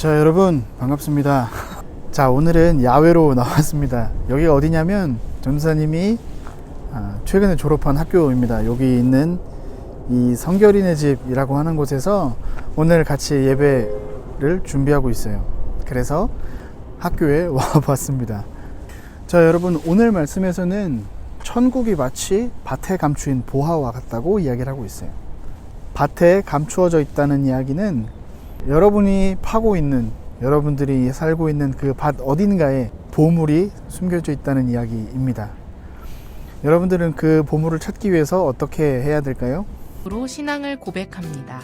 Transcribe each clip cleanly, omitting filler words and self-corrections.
자, 여러분 반갑습니다. 자, 오늘은 야외로 나왔습니다. 여기가 어디냐면 전도사님이 최근에 졸업한 학교입니다. 여기 있는 이 성결이네 집이라고 하는 곳에서 오늘 같이 예배를 준비하고 있어요. 그래서 학교에 와봤습니다. 자, 여러분, 오늘 말씀에서는 천국이 마치 밭에 감추인 보화와 같다고 이야기를 하고 있어요. 밭에 감추어져 있다는 이야기는 여러분이 파고 있는, 여러분들이 살고 있는 그 밭 어딘가에 보물이 숨겨져 있다는 이야기입니다. 여러분들은 그 보물을 찾기 위해서 어떻게 해야 될까요? 로 신앙을 고백합니다.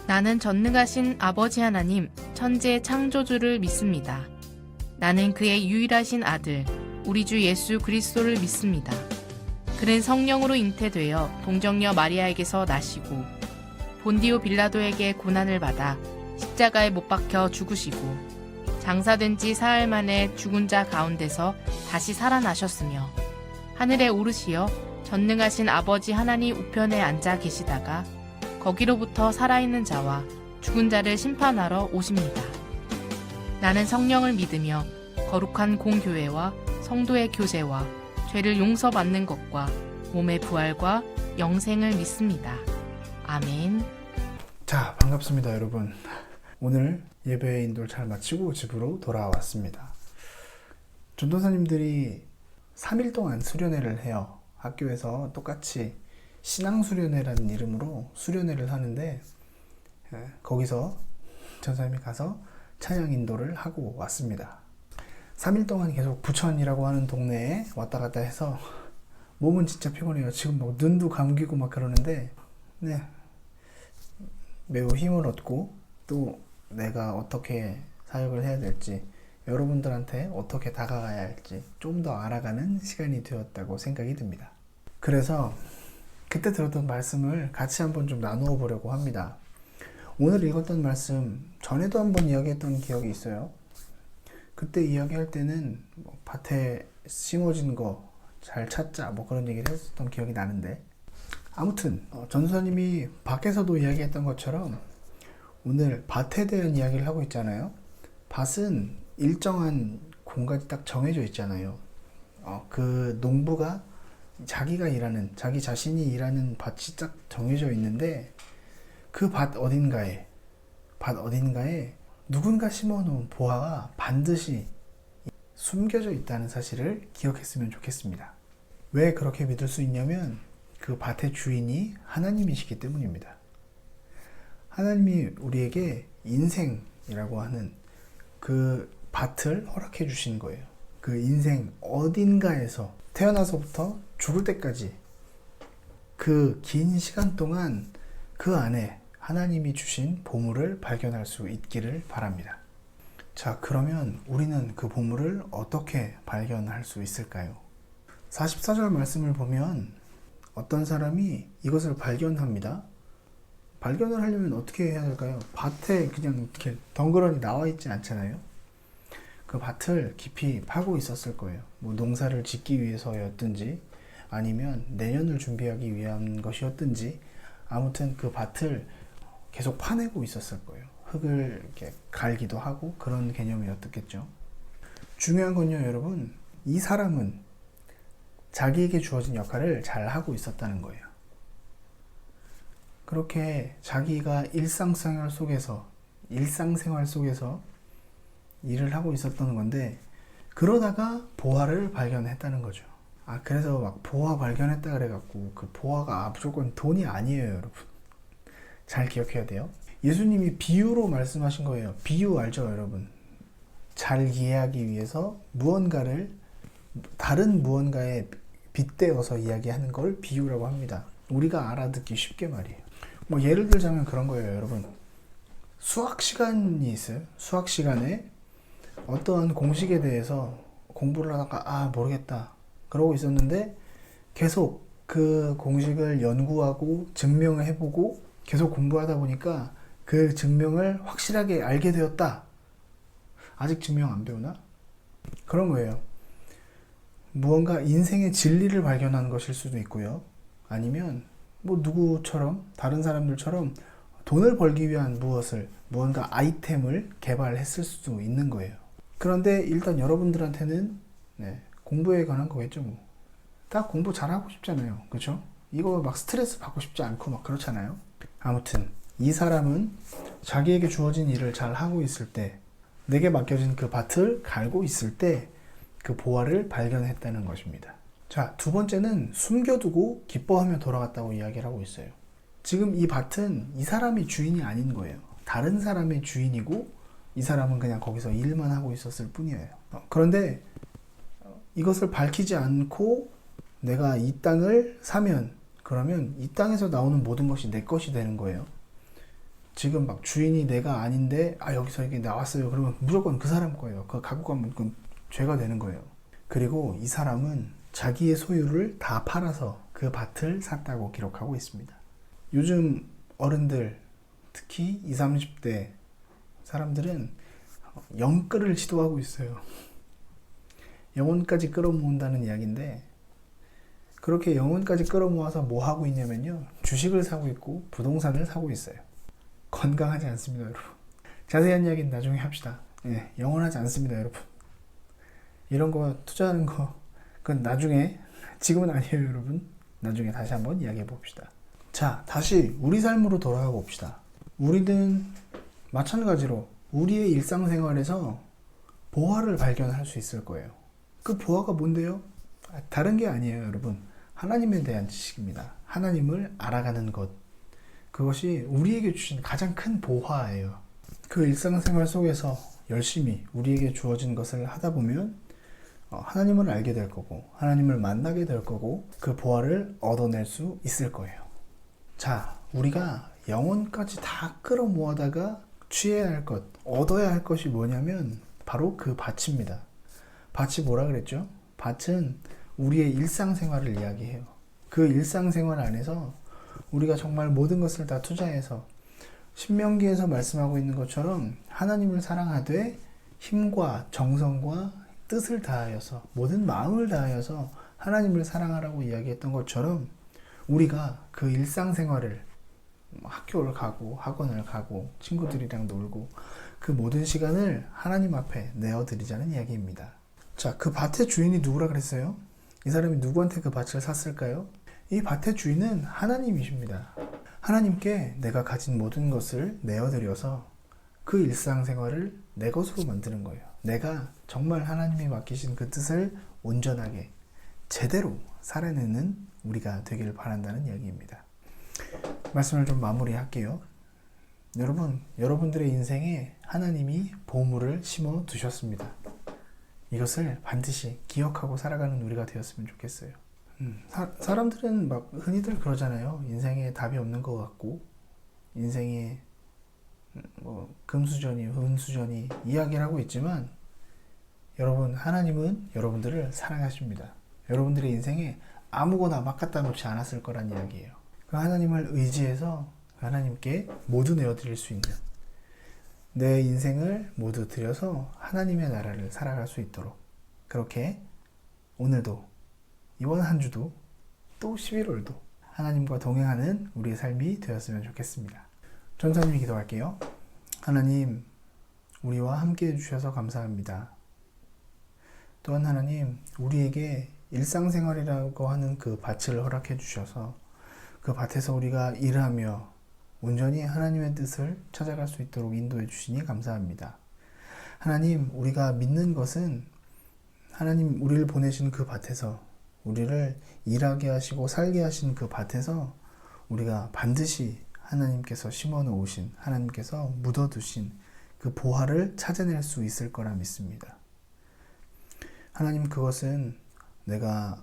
나는 전능하신 아버지 하나님, 천지의 창조주를 믿습니다. 나는 그의 유일하신 아들, 우리 주 예수 그리스도를 믿습니다. 그는 성령으로 잉태되어 동정녀 마리아에게서 나시고 본디오 빌라도에게 고난을 받아 십자가에 못 박혀 죽으시고 장사된 지 사흘 만에 죽은 자 가운데서 다시 살아나셨으며 하늘에 오르시어 전능하신 아버지 하나님 우편에 앉아 계시다가 거기로부터 살아있는 자와 죽은 자를 심판하러 오십니다. 나는 성령을 믿으며 거룩한 공교회와 성도의 교제와 죄를 용서받는 것과 몸의 부활과 영생을 믿습니다. 아멘. 자, 반갑습니다, 여러분. 오늘 예배 인도를 잘 마치고 집으로 돌아왔습니다. 전도사님들이 3일 동안 수련회를 해요. 학교에서 똑같이 신앙수련회라는 이름으로 수련회를 하는데 거기서 전사님이 가서 찬양 인도를 하고 왔습니다. 3일 동안 계속 부천이라고 하는 동네에 왔다 갔다 해서 몸은 진짜 피곤해요. 지금 뭐 눈도 감기고 막 그러는데 매우 힘을 얻고 또 내가 어떻게 사역을 해야 될지, 여러분들한테 어떻게 다가가야 할지 좀 더 알아가는 시간이 되었다고 생각이 듭니다. 그래서 그때 들었던 말씀을 같이 한번 좀 나누어 보려고 합니다. 오늘 읽었던 말씀 전에도 한번 이야기했던 기억이 있어요. 그때 이야기할 때는 밭에 심어진 거 잘 찾자 그런 얘기를 했었던 기억이 나는데, 아무튼 전도사님이 밖에서도 이야기했던 것처럼 오늘 밭에 대한 이야기를 하고 있잖아요. 밭은 일정한 공간이 딱 정해져 있잖아요. 그 농부가 자기가 일하는, 자기 자신이 일하는 밭이 딱 정해져 있는데 그 밭 어딘가에 누군가 심어놓은 보화가 반드시 숨겨져 있다는 사실을 기억했으면 좋겠습니다. 왜 그렇게 믿을 수 있냐면 그 밭의 주인이 하나님이시기 때문입니다. 하나님이 우리에게 인생이라고 하는 그 밭을 허락해 주신 거예요. 그 인생 어딘가에서 태어나서부터 죽을 때까지 그 긴 시간 동안 그 안에 하나님이 주신 보물을 발견할 수 있기를 바랍니다. 자, 그러면 우리는 그 보물을 어떻게 발견할 수 있을까요? 44절 말씀을 보면 어떤 사람이 이것을 발견합니다. 발견을 하려면 어떻게 해야 될까요? 밭에 그냥 이렇게 덩그러니 나와 있지 않잖아요. 그 밭을 깊이 파고 있었을 거예요. 농사를 짓기 위해서였든지 아니면 내년을 준비하기 위한 것이었든지, 아무튼 그 밭을 계속 파내고 있었을 거예요. 흙을 이렇게 갈기도 하고 그런 개념이었겠죠. 중요한 건요, 여러분, 이 사람은 자기에게 주어진 역할을 잘 하고 있었다는 거예요. 그렇게 자기가 일상생활 속에서 일을 하고 있었던 건데, 그러다가 보화를 발견했다는 거죠. 그래서 막 보화 발견했다 그래갖고 그 보화가 무조건 돈이 아니에요, 여러분. 잘 기억해야 돼요. 예수님이 비유로 말씀하신 거예요. 비유 알죠, 여러분? 잘 이해하기 위해서 다른 무언가에 빗대어서 이야기하는 걸 비유라고 합니다. 우리가 알아듣기 쉽게 말이에요. 예를 들자면 그런 거예요, 여러분. 수학 시간이 있어요. 수학 시간에 어떠한 공식에 대해서 공부를 하다가 모르겠다 그러고 있었는데 계속 그 공식을 연구하고 증명해보고 계속 공부하다 보니까 그 증명을 확실하게 알게 되었다. 아직 증명 안 배우나? 그런 거예요. 무언가 인생의 진리를 발견하는 것일 수도 있고요. 아니면 누구처럼, 다른 사람들처럼 돈을 벌기 위한 무언가 아이템을 개발했을 수도 있는 거예요. 그런데 일단 여러분들한테는 공부에 관한 거겠죠. 뭐. 다 공부 잘하고 싶잖아요. 그렇죠? 이거 막 스트레스 받고 싶지 않고 막 그렇잖아요. 아무튼 이 사람은 자기에게 주어진 일을 잘 하고 있을 때, 내게 맡겨진 그 밭을 갈고 있을 때 그 보화를 발견했다는 것입니다. 자, 두 번째는 숨겨두고 기뻐하며 돌아갔다고 이야기를 하고 있어요. 지금 이 밭은 이 사람이 주인이 아닌 거예요. 다른 사람의 주인이고 이 사람은 그냥 거기서 일만 하고 있었을 뿐이에요. 그런데 이것을 밝히지 않고 내가 이 땅을 사면, 그러면 이 땅에서 나오는 모든 것이 내 것이 되는 거예요. 지금 막 주인이 내가 아닌데 여기서 이게 나왔어요. 그러면 무조건 그 사람 거예요. 그거 갖고 가면 그건 죄가 되는 거예요. 그리고 이 사람은 자기의 소유를 다 팔아서 그 밭을 샀다고 기록하고 있습니다. 요즘 어른들, 특히 20, 30대 사람들은 영끌을 시도하고 있어요. 영혼까지 끌어모은다는 이야기인데, 그렇게 영혼까지 끌어모아서 뭐 하고 있냐면요, 주식을 사고 있고 부동산을 사고 있어요. 건강하지 않습니다, 여러분. 자세한 이야기는 나중에 합시다. 영원하지 않습니다, 여러분. 이런 거 투자하는 거, 그건 나중에, 지금은 아니에요, 여러분. 나중에 다시 한번 이야기해 봅시다. 자, 다시 우리 삶으로 돌아가 봅시다. 우리는 마찬가지로 우리의 일상생활에서 보화를 발견할 수 있을 거예요. 그 보화가 뭔데요? 다른 게 아니에요, 여러분. 하나님에 대한 지식입니다. 하나님을 알아가는 것. 그것이 우리에게 주신 가장 큰 보화예요. 그 일상생활 속에서 열심히 우리에게 주어진 것을 하다 보면 하나님을 알게 될 거고, 하나님을 만나게 될 거고, 그 보화를 얻어낼 수 있을 거예요. 자, 우리가 영혼까지 다 끌어모아다가 취해야 할 것, 얻어야 할 것이 뭐냐면 바로 그 밭입니다. 밭이 뭐라 그랬죠? 밭은 우리의 일상생활을 이야기해요. 그 일상생활 안에서 우리가 정말 모든 것을 다 투자해서, 신명기에서 말씀하고 있는 것처럼 하나님을 사랑하되 힘과 정성과 뜻을 다하여서, 모든 마음을 다하여서 하나님을 사랑하라고 이야기했던 것처럼, 우리가 그 일상생활을, 학교를 가고 학원을 가고 친구들이랑 놀고 그 모든 시간을 하나님 앞에 내어드리자는 이야기입니다. 자, 그 밭의 주인이 누구라 그랬어요? 이 사람이 누구한테 그 밭을 샀을까요? 이 밭의 주인은 하나님이십니다. 하나님께 내가 가진 모든 것을 내어드려서 그 일상생활을 내 것으로 만드는 거예요. 내가 정말 하나님이 맡기신 그 뜻을 온전하게 제대로 살아내는 우리가 되기를 바란다는 이야기입니다. 말씀을 좀 마무리할게요. 여러분, 여러분들의 인생에 하나님이 보물을 심어 두셨습니다. 이것을 반드시 기억하고 살아가는 우리가 되었으면 좋겠어요. 사람들은 막 흔히들 그러잖아요. 인생에 답이 없는 것 같고, 인생에 뭐 금수저니 은수저니 이야기를 하고 있지만, 여러분, 하나님은 여러분들을 사랑하십니다. 여러분들의 인생에 아무거나 막 갖다 놓지 않았을 거란 이야기예요. 그 하나님을 의지해서 하나님께 모두 내어드릴 수 있는, 내 인생을 모두 드려서 하나님의 나라를 살아갈 수 있도록, 그렇게 오늘도, 이번 한 주도, 또 11월도 하나님과 동행하는 우리의 삶이 되었으면 좋겠습니다. 전사님이 기도할게요. 하나님, 우리와 함께 해주셔서 감사합니다. 또한 하나님, 우리에게 일상생활이라고 하는 그 밭을 허락해 주셔서 그 밭에서 우리가 일하며 온전히 하나님의 뜻을 찾아갈 수 있도록 인도해 주시니 감사합니다. 하나님, 우리가 믿는 것은 하나님 우리를 보내신 그 밭에서, 우리를 일하게 하시고 살게 하신 그 밭에서 우리가 반드시 하나님께서 심어 놓으신, 하나님께서 묻어 두신 그 보화를 찾아낼 수 있을 거라 믿습니다. 하나님, 그것은 내가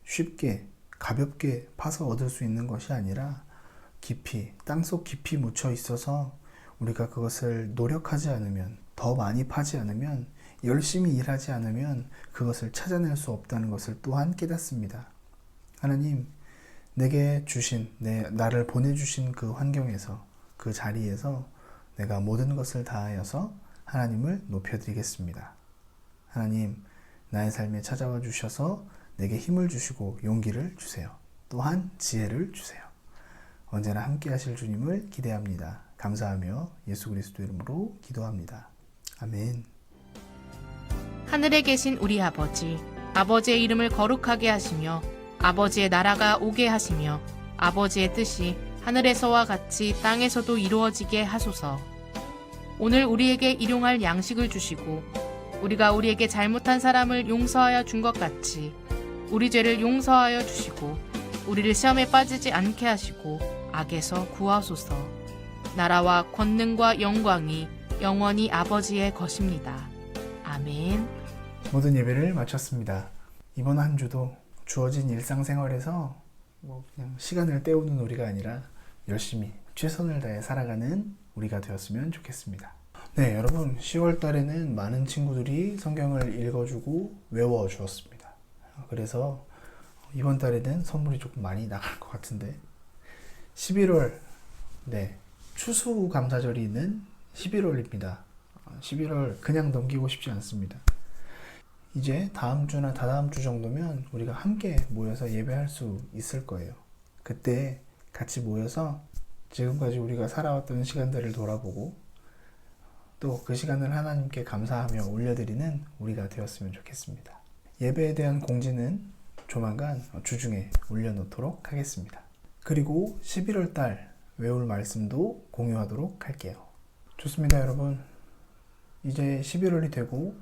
쉽게 가볍게 파서 얻을 수 있는 것이 아니라 깊이, 땅속 깊이 묻혀 있어서 우리가 그것을 노력하지 않으면, 더 많이 파지 않으면, 열심히 일하지 않으면 그것을 찾아낼 수 없다는 것을 또한 깨닫습니다. 하나님, 내게 주신, 나를 보내주신 그 환경에서, 그 자리에서 내가 모든 것을 다하여서 하나님을 높여드리겠습니다. 하나님, 나의 삶에 찾아와 주셔서 내게 힘을 주시고 용기를 주세요. 또한 지혜를 주세요. 언제나 함께 하실 주님을 기대합니다. 감사하며 예수 그리스도 이름으로 기도합니다. 아멘. 하늘에 계신 우리 아버지, 아버지의 이름을 거룩하게 하시며 아버지의 나라가 오게 하시며 아버지의 뜻이 하늘에서와 같이 땅에서도 이루어지게 하소서. 오늘 우리에게 일용할 양식을 주시고 우리가 우리에게 잘못한 사람을 용서하여 준 것 같이 우리 죄를 용서하여 주시고 우리를 시험에 빠지지 않게 하시고 악에서 구하소서. 나라와 권능과 영광이 영원히 아버지의 것입니다. 아멘. 모든 예배를 마쳤습니다. 이번 한 주도 주어진 일상생활에서 그냥 시간을 때우는 우리가 아니라 열심히 최선을 다해 살아가는 우리가 되었으면 좋겠습니다. 네, 여러분 10월 달에는 많은 친구들이 성경을 읽어주고 외워주었습니다. 그래서 이번 달에는 선물이 조금 많이 나갈 것 같은데 11월 추수감사절이 있는 11월입니다. 11월 그냥 넘기고 싶지 않습니다. 이제 다음 주나 다다음 주 정도면 우리가 함께 모여서 예배할 수 있을 거예요. 그때 같이 모여서 지금까지 우리가 살아왔던 시간들을 돌아보고 또 그 시간을 하나님께 감사하며 올려드리는 우리가 되었으면 좋겠습니다. 예배에 대한 공지는 조만간 주중에 올려놓도록 하겠습니다. 그리고 11월 달 외울 말씀도 공유하도록 할게요. 좋습니다, 여러분. 이제 11월이 되고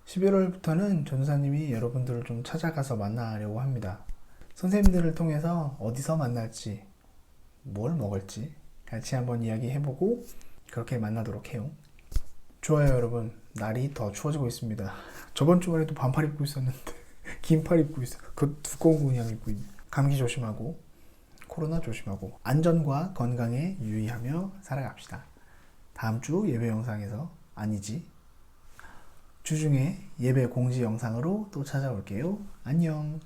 11월부터는 전도사님이 여러분들을 좀 찾아가서 만나려고 합니다. 선생님들을 통해서 어디서 만날지, 뭘 먹을지 같이 한번 이야기해보고 그렇게 만나도록 해요. 좋아요, 여러분. 날이 더 추워지고 있습니다. 저번 주말에도 반팔 입고 있었는데 긴팔 입고 있어. 그 두꺼운 그냥 입고 있네. 감기 조심하고 코로나 조심하고 안전과 건강에 유의하며 살아갑시다. 다음 주 예배 영상에서 주중에 예배 공지 영상으로 또 찾아올게요. 안녕.